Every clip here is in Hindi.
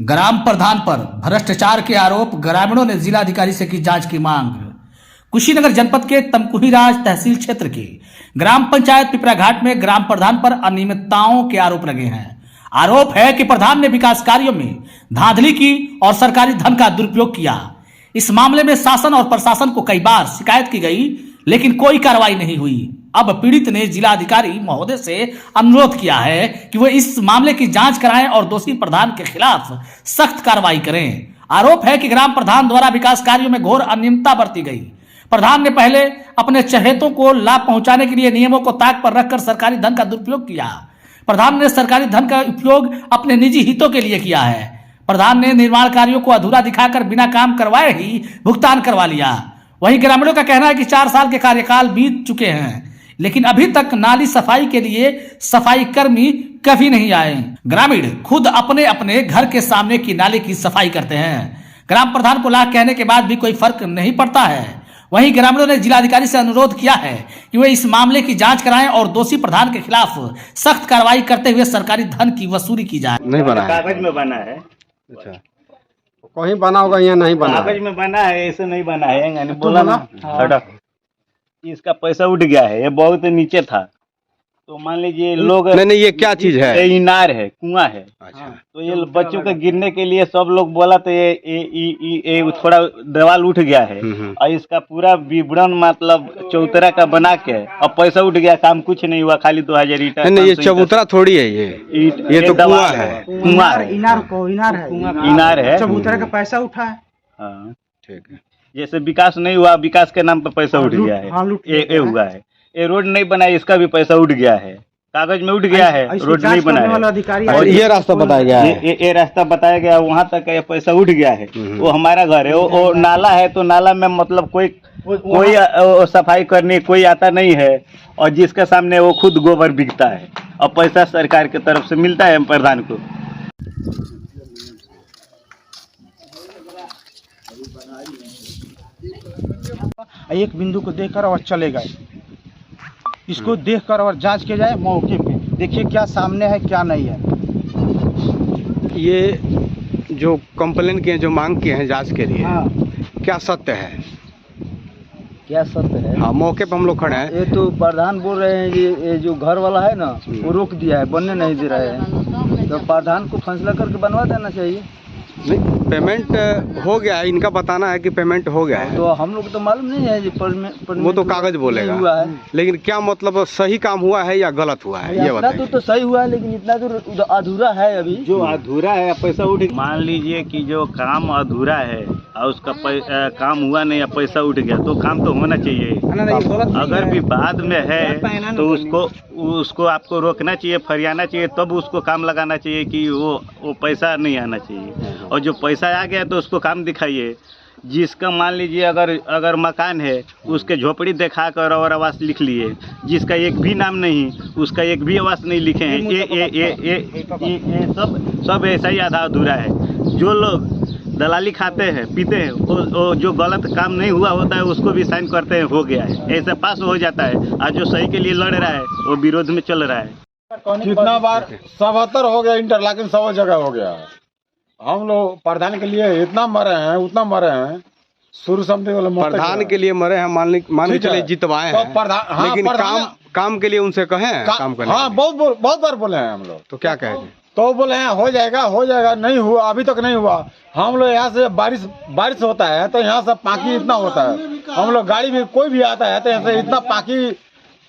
ग्राम प्रधान पर भ्रष्टाचार के आरोप, ग्रामीणों ने जिलाधिकारी से की जांच की मांग। कुशीनगर जनपद के तमकुहीराज तहसील क्षेत्र के ग्राम पंचायत पिपरा घाट में ग्राम प्रधान पर अनियमितताओं के आरोप लगे हैं। आरोप है कि प्रधान ने विकास कार्यों में धांधली की और सरकारी धन का दुरुपयोग किया। इस मामले में शासन और प्रशासन को कई बार शिकायत की गई, लेकिन कोई कार्रवाई नहीं हुई। अब पीड़ित ने जिलाधिकारी महोदय से अनुरोध किया है कि वो इस मामले की जांच कराएं और दोषी प्रधान के खिलाफ सख्त कार्रवाई करें। आरोप है कि ग्राम प्रधान द्वारा विकास कार्यों में घोर अनियमितता बरती गई। प्रधान ने पहले अपने चहेतों को लाभ पहुंचाने के लिए नियमों को ताक पर रखकर सरकारी धन का दुरुपयोग किया। प्रधान ने सरकारी धन का उपयोग अपने निजी हितों के लिए किया है। प्रधान ने निर्माण कार्यों को अधूरा दिखाकर बिना काम करवाए ही भुगतान करवा लिया। वहीं ग्रामीणों का कहना है कि 4 साल के कार्यकाल बीत चुके हैं, लेकिन अभी तक नाली सफाई के लिए सफाई कर्मी कभी नहीं आए। ग्रामीण खुद अपने अपने घर के सामने की नाले की सफाई करते हैं। ग्राम प्रधान को लाख कहने के बाद भी कोई फर्क नहीं पड़ता है। वहीं ग्रामीणों ने जिलाधिकारी से अनुरोध किया है कि वे इस मामले की जांच कराएं और दोषी प्रधान के खिलाफ सख्त कार्रवाई करते हुए सरकारी धन की वसूली की जाए। नहीं बना है, कागज में बना है। अच्छा, कहीं बना होगा, यहाँ नहीं बना है। कागज में बना है, ऐसे नहीं बना है। यानी बोला ना, इसका पैसा उठ गया है, ये बहुत नीचे था। तो मान लीजिए लोग नहीं, ये क्या चीज है? ये इनार है, कुआं है। अच्छा, तो ये बच्चों के गिरने के लिए सब लोग बोला, तो ये थोड़ा दीवार उठ गया है और इसका पूरा विवरण मतलब चौतरा का बना के और पैसा उठ गया। काम कुछ नहीं हुआ, खाली 2000 ईटा। नहीं, ये चबूतरा थोड़ी है, ये तो कुआं है। कुआं है, इनार है। चबूतरा का पैसा उठा है। हाँ, ठीक है। जैसे विकास नहीं हुआ, विकास के नाम पर पैसा उठ गया है। ये हुआ है। ये रोड नहीं बना, इसका भी पैसा उठ गया है। कागज में उठ गया है, रोड नहीं बना है। और ये रास्ता बताया गया है, ये रास्ता बताया गया, वहाँ तक ये पैसा उठ गया है। वो हमारा घर है, वो नाला है। तो नाला में मतलब कोई सफाई करने कोई आता नहीं है, और जिसके सामने वो खुद गोबर बिकता है और पैसा सरकार की तरफ से मिलता है प्रधान को। एक बिंदु को देखकर और चले गए। इसको देखकर और जांच किया जाए मौके पे, देखिए क्या सामने है क्या नहीं है। ये जो कंप्लेन किए, जो मांग किए हैं जांच के लिए, हाँ, क्या सत्य है? क्या सत्य है? हाँ, मौके पर हम लोग खड़े हैं। ये तो प्रधान बोल रहे हैं ये जो घर वाला है ना, वो रोक दिया है, बनने नहीं दे रहे हैं। तो प्रधान को फैसला करके बनवा देना चाहिए। नहीं, पेमेंट हो गया है, इनका बताना है कि पेमेंट हो गया है। तो हम लोग तो मालूम नहीं है वो तो कागज बोलेगा, हुआ है। लेकिन क्या मतलब सही काम हुआ है या गलत हुआ है, ये इतना बताइए। तो सही हुआ है, लेकिन इतना तो अधूरा है अभी। जो अधूरा है, पैसा उठ। मान लीजिए कि जो काम अधूरा है और उसका काम हुआ नहीं या पैसा उठ गया, तो काम तो होना चाहिए। अगर भी बाद में है तो उसको आपको रोकना चाहिए, फरियाना चाहिए, तब उसको काम लगाना चाहिए कि वो पैसा नहीं आना चाहिए। और जो पैसा आ गया तो उसको काम दिखाइए। जिसका मान लीजिए अगर मकान है, उसके झोपड़ी दिखा कर और आवास लिख लिए, जिसका एक भी नाम नहीं, उसका एक भी आवास नहीं लिखे हैं। ये सब ऐसा ही आधा अधूरा है। जो लोग दलाली खाते हैं, पीते हैं, वो जो गलत काम नहीं हुआ होता है उसको भी साइन करते हैं, हो गया है, ऐसे पास हो जाता है। आज जो सही के लिए लड़ रहा है वो विरोध में चल रहा है। कितना बार 77 हो गया, इंटरलॉकिंग 100 जगह हो गया। हम लोग प्रधान के लिए इतना मरे हैं, उतना मरे हैं। शुरू समझे प्रधान के लिए मरे हैं, मान के चले जितवाए हैं, लेकिन काम के लिए उनसे कहें काम करने। हाँ, बहुत बार बोले हैं हम लोग। तो क्या कहें? तो बोले हैं हो जाएगा, नहीं हुआ, अभी तक नहीं हुआ। हम लोग यहाँ से बारिश होता है तो यहाँ से पाकी इतना होता है। हम लोग गाड़ी में कोई भी आता है तो यहाँ से इतना पाकी,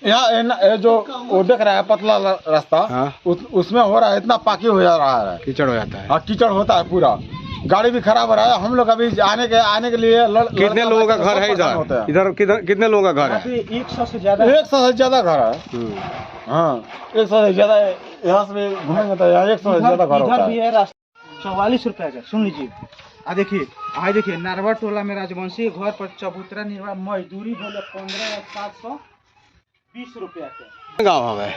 यहाँ जो वो देख रहा है पतला रास्ता, हाँ? उसमें हो रहा है, इतना पाकी हो जा रहा है, कीचड़ हो जाता है। हाँ, कीचड़ होता है पूरा। गाड़ी भी खराब हो रहा है। हम लोग अभी आने के लिए कितने लोगों का घर है इधर कितने लोगों का घर है? 100 से ज्यादा घर है। हाँ, 100 से ज्यादा। यहाँ से घूमेंगे तो 100 से ज्यादा घर होता है। 44 रुपए का, सुन लीजिए। देखिए नारवा टोला में राजवंशी घर पर चबूतरा निर्माण मजदूरी बोले 15,720 रुपया के। गाँव है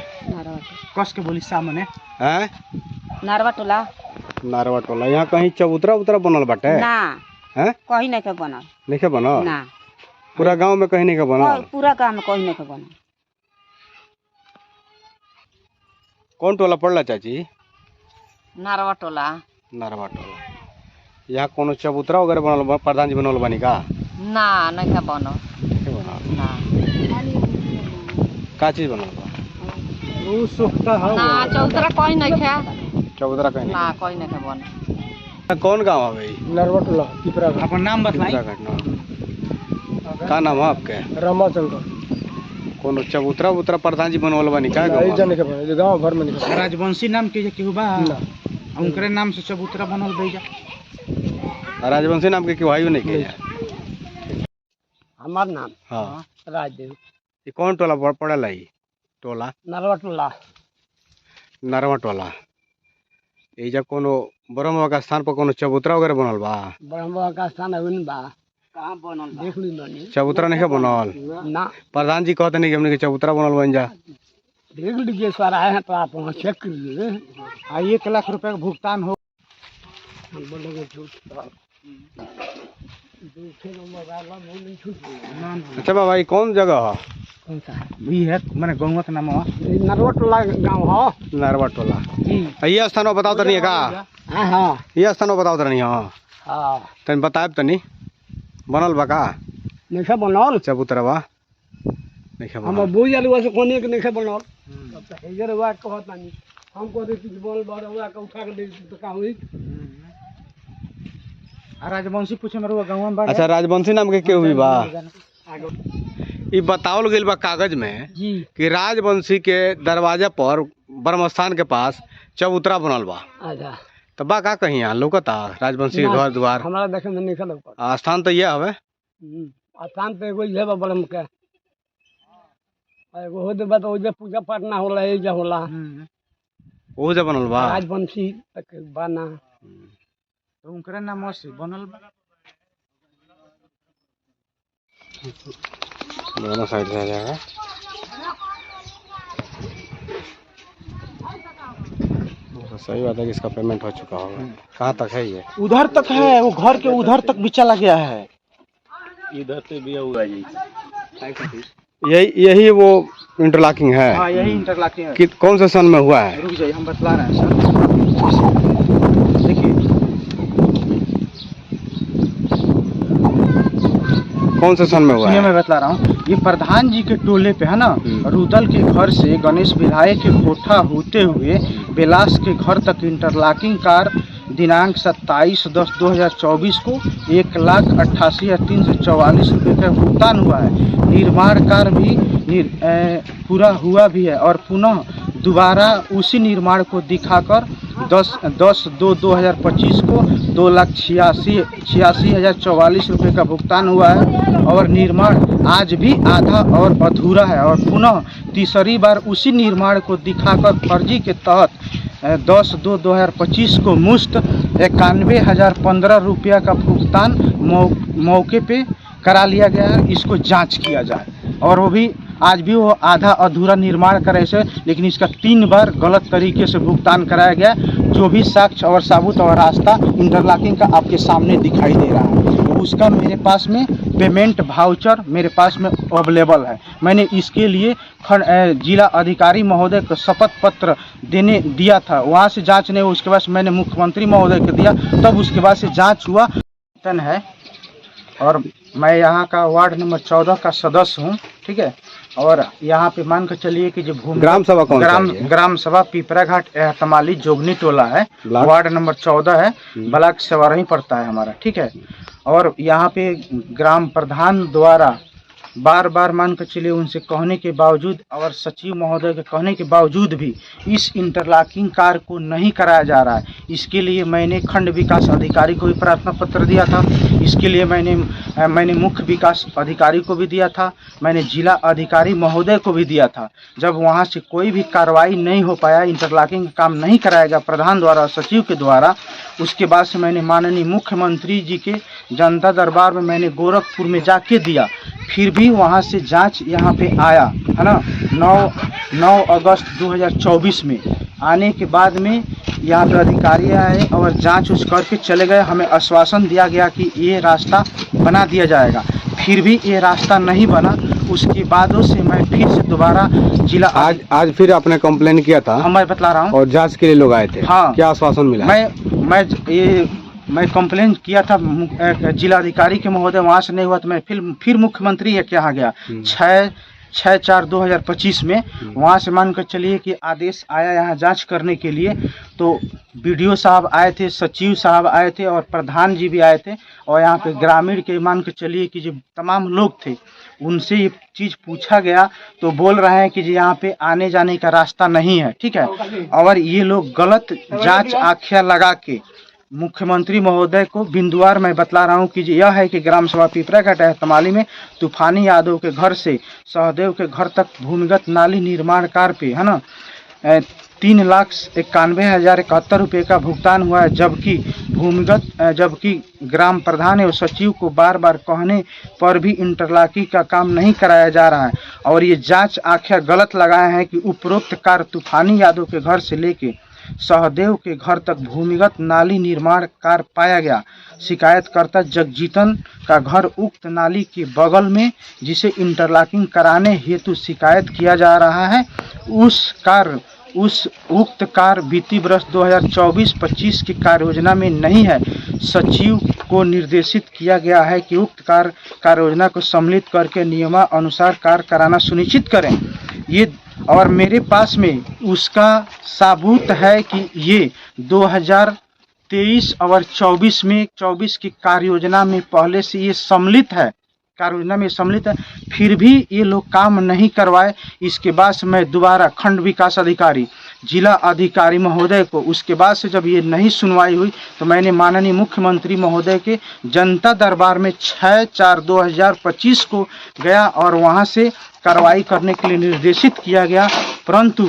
कस के बोली सामने है नारवा टोला। यहाँ कहीं चबूतरा बनल बाटे ना है? कहीं नहीं के बनल। नहीं के बनल ना, पूरा गांव में कहीं नहीं के बनल। पूरा गांव में कहीं नहीं के बनल। कौन टोला पड़ला चाची? नारवा टोला। नारवा टोला। यहाँ कोनो चबूतरा वगैरह बनल प्रधान जी बनल बनी का? ना नहीं है बनो ना का चीज बनल बा? वो सुखता है ना चौतरा कोई नहीं है चबूतरा कहीं ना कोई नहीं है बनो। कौन गाँव है भाई? नरवटुला पिपरा अपन नाम बताएं। का नाम है आपके? रामाशंकर कोनो चबूतरा उतरा प्रधान जी बनल बनी का? गाँव भर में राजवंशी नाम के केहू बा उनकरे नाम से चबूतरा बनल भैया। राजवंशी नाम के क्यों आयु नहीं किया? हमार नाम हाँ राजदेव ये कौन टोला पड़ल है? टोला नरवटुला नरवा टोला। एजा कोनो ब्रह्म बाबा का स्थान पर कोनो चबूतरा वगैरह बनल बा? ब्रह्म का स्थान है बा कहाँ बनल देख ली बनी चबूतरा नहीं बनल? ना प्रधान जी कहते नहीं कि हमने के चबूतरा बनल बन जा। देख लीजिए सर आए हैं तो आप वहाँ चेक कर लीजिए। 1 लाख रुपए का भुगतान हो। अच्छा बाबा ये कौन जगह है? कौन सा भी है मैंने गाँव का नाम नरवटुला गाँव है नरवा टोला। ये स्थान बताओ तो नहीं है का? हाँ ये स्थान बताओ तो नहीं? हाँ हाँ तनी बताए तो नहीं बनल बा का नहीं बनल चबूतरा बा? नहीं हम बनल। बुझ जालू से कोने के नहीं बनल तब तो हेजर हुआ कहता नहीं हम को देती बोल बड़ हुआ का उठा के दे तो का हुई। राजवंशी पूछे मेरे गाँव में अच्छा राजवंशी नाम के क्यों हुई बा? ये बतावल गइल बा कागज में जी कि राजवंशी के दरवाजा पर ब्रह्मस्थान के पास चबूतरा बनल बा। अच्छा तो बा का कहीं यहाँ लौकता राजवंशी के घर द्वार? हमारा देखे में नहीं लौकता। स्थान तो यह हवे स्थान पे एगो ये ब्रह्म के एगो हो देबा तो ओजे पूजा पाठ ना होला एजे होला वो जब बनल बा राजवंशी तक बाना तो उनकरे नाम से बनल बा। दोनों साइड से आ जाएगा। तो सही बात है कि इसका पेमेंट हो चुका होगा। कहाँ तक है ये? उधर तक है वो घर के उधर तक भी चला गया है। इधर से भी हुआ जी। यही वो इंटरलॉकिंग है? हाँ यही इंटरलॉकिंग है। कि कौन से सन में हुआ है? रुक जाइए हम बतला रहे हैं सर। देखिए कौन से सन में हुआ सुनिए है? मैं बतला रहा हूँ। ये प्रधान जी के टोले पे है ना रुदल के घर से गणेश विधायक के कोठा होते हुए बेलास के घर तक इंटरलॉकिंग कार दिनांक 27/10/2024 को 1,88,344 रुपये का भुगतान हुआ है। निर्माण कार्य भी पूरा हुआ भी है और पुनः दोबारा उसी निर्माण को दिखाकर 10/2/2025 को 2,86,044 रुपये का भुगतान हुआ है और निर्माण आज भी आधा और अधूरा है और पुनः तीसरी बार उसी निर्माण को दिखाकर फर्जी के तहत 10/2/2025 को मुश्त 91,015 रुपया का भुगतान मौके पे करा लिया गया है। इसको जांच किया जाए और वो भी आज भी वो आधा अधूरा निर्माण करे से, लेकिन इसका 3 बार गलत तरीके से भुगतान कराया गया। जो भी साक्ष्य और सबूत और रास्ता इंटरलॉकिंग का आपके सामने दिखाई दे रहा है उसका मेरे पास में पेमेंट वाउचर मेरे पास में अवेलेबल है। मैंने इसके लिए जिला अधिकारी महोदय को शपथ पत्र दिया था। वहाँ से जांच नहीं हुई, उसके बाद मैंने मुख्यमंत्री महोदय को दिया, तब उसके बाद से जांच हुआ है। और मैं यहाँ का वार्ड नंबर 14 का सदस्य हूँ, ठीक है। और यहाँ पे मान कर चलिए कि जो भूमि ग्राम सभा कौन ग्राम सभा पिपरा घाट एहतमाली जोगनी टोला है, वार्ड नंबर 14 है, ब्लॉक सेवारही पड़ता है हमारा, ठीक है। और यहाँ पे ग्राम प्रधान द्वारा बार बार मान कर चलिए उनसे कहने के बावजूद और सचिव महोदय के कहने के बावजूद भी इस इंटरलॉकिंग कार्य को नहीं कराया जा रहा है। इसके लिए मैंने खंड विकास अधिकारी को भी प्रार्थना पत्र दिया था। इसके लिए मैंने मुख्य विकास अधिकारी को भी दिया था, मैंने जिला अधिकारी महोदय को भी दिया था। जब वहाँ से कोई भी कार्रवाई नहीं हो पाया, इंटरलॉकिंग का काम नहीं कराया गया प्रधान द्वारा सचिव के द्वारा, उसके बाद से मैंने माननीय मुख्यमंत्री जी के जनता दरबार में मैंने गोरखपुर में जाके दिया। फिर भी वहाँ से जांच यहाँ पे आया है ना 9 अगस्त 2024 में। आने के बाद में यहाँ पे अधिकारी आए और जांच उस करके चले गए। हमें आश्वासन दिया गया कि ये रास्ता बना दिया जाएगा, फिर भी ये रास्ता नहीं बना। उसके बाद से मैं फिर से दोबारा जिला आज फिर आपने कंप्लेन किया था? मैं बतला रहा हूँ। और जांच के लिए लोग आए थे? हाँ। क्या आश्वासन मिला? मैं ये मैं कंप्लेन किया था जिलाधिकारी के महोदय, वहाँ से नहीं हुआ तो मैं फिर मुख्यमंत्री के यहाँ गया 6/4/2025 में। वहाँ से मान कर चलिए कि आदेश आया यहाँ जांच करने के लिए। तो बीडीओ साहब आए थे, सचिव साहब आए थे और प्रधान जी भी आए थे। और यहाँ पे ग्रामीण के मान कर चलिए कि जो तमाम लोग थे उनसे ये चीज़ पूछा गया तो बोल रहे हैं कि जी यहाँ पे आने जाने का रास्ता नहीं है, ठीक है। और ये लोग गलत जांच आख्या लगा के मुख्यमंत्री महोदय को बिंदुवार मैं बतला रहा हूँ कि यह है कि ग्राम सभा पिपराघाट तमाली में तूफानी यादव के घर से सहदेव के घर तक भूमिगत नाली निर्माण कार्य पे है ना 3,91,071 रुपये का भुगतान हुआ है। जबकि ग्राम प्रधान एवं सचिव को बार बार कहने पर भी इंटरलॉकिंग का काम नहीं कराया जा रहा है। और ये जांच आख्या गलत लगाए हैं कि उपरोक्त कार्य तूफानी यादव के घर से लेके सहदेव के घर तक भूमिगत नाली निर्माण कार्य पाया गया। शिकायतकर्ता जगजीतन का घर उक्त नाली के बगल में, जिसे इंटरलॉकिंग कराने हेतु शिकायत किया जा रहा है, उस उक्त कार्य वित्तीय वर्ष 2024-25 की कार्य योजना में नहीं है। सचिव को निर्देशित किया गया है कि उक्त कार्य योजना को सम्मिलित करके नियमानुसार कार्य कराना सुनिश्चित करें। ये और मेरे पास में उसका सबूत है कि ये 2023 और 24 की कार्य योजना में पहले से ये सम्मिलित है, कार्य योजना में सम्मिलित है, फिर भी ये लोग काम नहीं करवाए। इसके बाद से मैं दोबारा खंड विकास अधिकारी, जिला अधिकारी महोदय को, उसके बाद से जब ये नहीं सुनवाई हुई तो मैंने माननीय मुख्यमंत्री महोदय के जनता दरबार में 6/4/2025 को गया और वहाँ से कार्रवाई करने के लिए निर्देशित किया गया। परंतु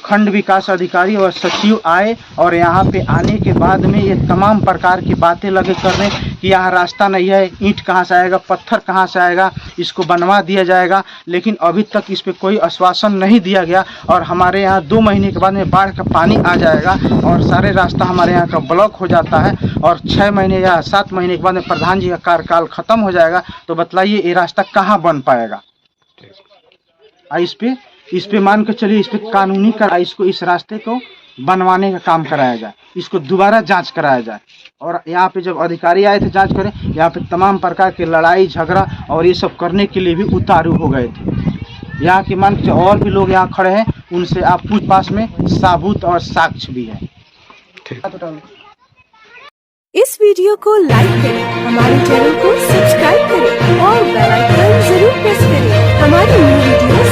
खंड विकास अधिकारी और सचिव आए और यहाँ पे आने के बाद में ये तमाम प्रकार की बातें लगे करने कि यहाँ रास्ता नहीं है, ईंट कहाँ से आएगा, पत्थर कहाँ से आएगा, इसको बनवा दिया जाएगा। लेकिन अभी तक इस पे कोई आश्वासन नहीं दिया गया। और हमारे यहाँ 2 महीने के बाद में बाढ़ का पानी आ जाएगा और सारे रास्ता हमारे यहाँ का ब्लॉक हो जाता है। और 6 महीने या 7 महीने के बाद में प्रधान जी का कार्यकाल खत्म हो जाएगा। तो बतलाइए ये रास्ता कहाँ बन पाएगा। इस पे मान कर चलिए, इस पे कानूनी इसको इस रास्ते को बनवाने का काम कराया जाए, इसको दोबारा जांच कराया जाए। और यहाँ पे जब अधिकारी आए थे जांच करें, यहाँ पे तमाम प्रकार के लड़ाई झगड़ा और ये सब करने के लिए भी उतारू हो गए थे। यहाँ के मान के और भी लोग यहाँ खड़े हैं, उनसे आप पूछताछ में सबूत और साक्ष्य भी है। इस वीडियो को लाइक करें, हमारे चैनल को सब्सक्राइब करें और बेल आइकन जरूर प्रेस करें हमारी न्यू वीडियो